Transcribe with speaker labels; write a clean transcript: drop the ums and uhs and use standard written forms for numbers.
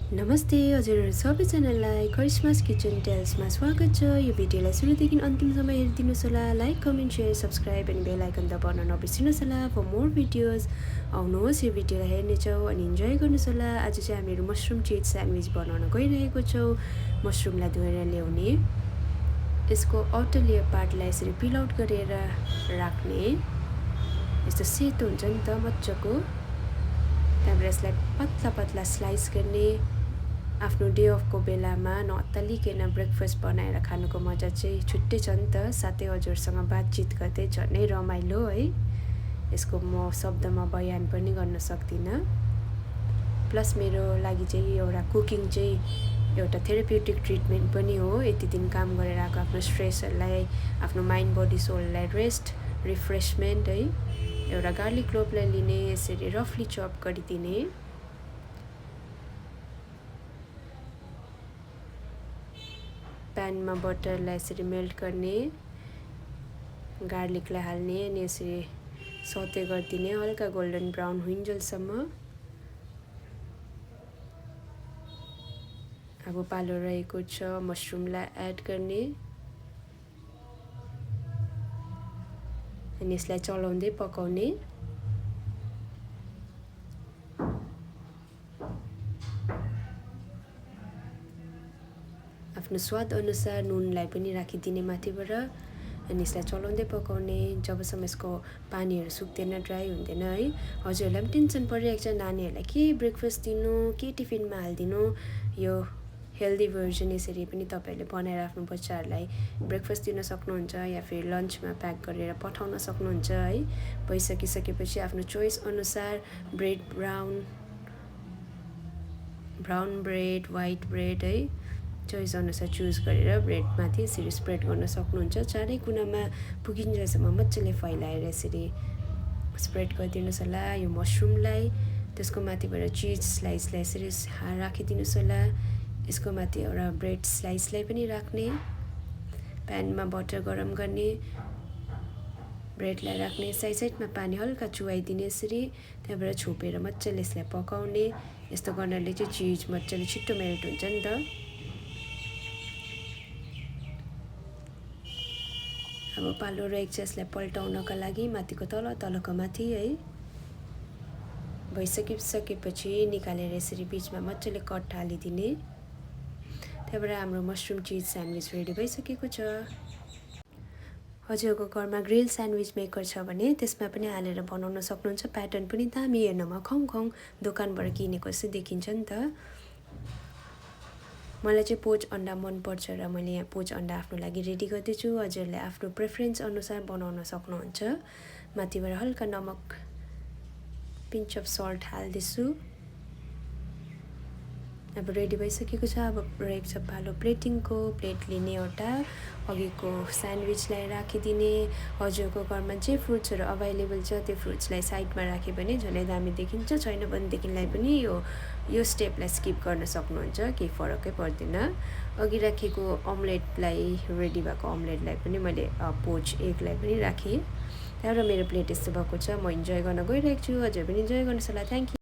Speaker 1: नमस्ते हजुरहरू सबैजनालाई करिश्मास किचन टेल्समा स्वागत छ। यो भिडियोलाई सुरुदेखि अन्तिमसम्म हेरिदिनुहोस् होला। लाइक कमेन्ट सेयर सब्सक्राइब अनि बेल आइकन दबाउन नबिर्सिनुहोस् होला। फर मोर भिडियोज आउनुहोस् यो भिडियोलाई हेर्नेछौँ अनि इन्जोय गर्नुहोस् होला। आज चाहिँ हामीहरू मसरुम चिज स्यान्डविच बनाउन गइरहेको छौँ। मसरुमलाई धोएर ल्याउने, यसको आउटर लेयर पार्टलाई यसरी पिल आउट गरेर राख्ने। यस्तो सेतो हुन्छ नि त मजाको। त्यहाँबाट यसलाई पतला पतला स्लाइस गर्ने। आफ्नो डे अफको बेलामा नअत्तालिकन ब्रेकफास्ट बनाएर खानुको मजा चाहिँ छुट्टै छ नि त। साथै हजुरसँग बातचित गर्दै झनै रमाइलो है। यसको म शब्दमा बयान पनि गर्न सक्दिनँ। प्लस मेरो लागि चाहिँ एउटा कुकिङ चाहिँ एउटा थेराप्युटिक ट्रिटमेन्ट पनि हो। यति दिन काम गरेर आएको आफ्नो स्ट्रेसहरूलाई, आफ्नो माइन्ड बडी सोललाई रेस्ट रिफ्रेसमेन्ट है। एउटा गार्लिक क्लोभलाई लिने, यसरी रफली चप गरिदिने। प्यानमा बटरलाई यसरी मेल्ट गर्ने, गार्लिकलाई हाल्ने अनि यसरी सौते गरिदिने हल्का गोल्डन ब्राउन हुइन्जेलसम्म। अब पालो रहेको छ मसरुमलाई एड गर्ने अनि यसलाई चलाउँदै पकाउने। आफ्नो स्वाद अनुसार नुनलाई पनि राखिदिने माथिबाट अनि यसलाई चलाउँदै पकाउने जबसम्म यसको पानीहरू सुक्दैन, ड्राई हुँदैन है। हजुरहरूलाई पनि टेन्सन परिरहेको छ नानीहरूलाई के ब्रेकफास्ट दिनु, के टिफिनमा हालिदिनु। यो हेल्दी भर्जन यसरी पनि तपाईँहरूले बनाएर आफ्नो बच्चाहरूलाई ब्रेकफास्ट दिन सक्नुहुन्छ या फिर लन्चमा प्याक गरेर पठाउन सक्नुहुन्छ है। भइसकिसकेपछि आफ्नो चोइस अनुसार bread brown bread, white bread है, चोइस अनुसार चुज गरेर ब्रेडमाथि यसरी स्प्रेड गर्न सक्नुहुन्छ। चारै कुनामा पुगिन्जेलसम्म मजाले फैलाएर यसरी स्प्रेड गरिदिनुहोस् होला यो मसरुमलाई। त्यसको माथिबाट चिज स्लाइसलाई यसरी राखिदिनुहोस् होला। यसको माथि एउटा ब्रेड स्लाइसलाई पनि राख्ने। प्यानमा बटर गरम गर्ने, ब्रेडलाई राख्ने, साइड साइडमा पानी हल्का चुहाइदिने यसरी। त्यहाँबाट छोपेर मजाले यसलाई पकाउने। यस्तो गर्नाले चाहिँ चिज मजाले छिट्टो मेल्ट हुन्छ नि त। अब पालो रहेको छ यसलाई पल्टाउनका लागि माथिको तल, तलको माथि है। भइसकेपछि निकालेर यसरी बिचमा मजाले कट हालिदिने। त्यहाँबाट हाम्रो मसरुम चिज स्यान्डविच रेडी भइसकेको छ। हजुरको घरमा ग्रिल स्यान्डविच मेकर छ भने त्यसमा पनि हालेर बनाउन सक्नुहुन्छ। प्याटर्न पनि दामी, हेर्नमा खङ दोकानबाट किनेको जस्तै देखिन्छ नि त। मलाई चाहिँ पोच अन्डा मनपर्छ र मैले यहाँ पोच अन्डा आफ्नो लागि रेडी गर्दैछु। हजुरले आफ्नो प्रेफरेन्स अनुसार बनाउन सक्नुहुन्छ। माथिबाट हल्का नमक, पिन्च अफ सल्ट हाल्दैछु। अब रेडी भइसकेको छ। अब रहेको छ पालो प्लेटिङको। प्लेट लिने एउटा, अघिको स्यान्डविचलाई राखिदिने। हजुरको घरमा जे फ्रुट्सहरू अभाइलेबल छ त्यो फ्रुट्सलाई साइडमा राख्यो भने झनै दामी देखिन्छ। छैन भनेदेखिलाई पनि यो स्टेपलाई स्किप गर्न सक्नुहुन्छ, केही फरकै पर्दैन। अघि राखेको अमलेटलाई, रेडी भएको अमलेटलाई पनि मैले पोच एगलाई पनि राखेँ। त्यहाँबाट मेरो प्लेट यस्तो भएको छ। म इन्जोय गर्न गइरहेको छु। हजुर पनि इन्जोय गर्नुहोस् होला। Thank you.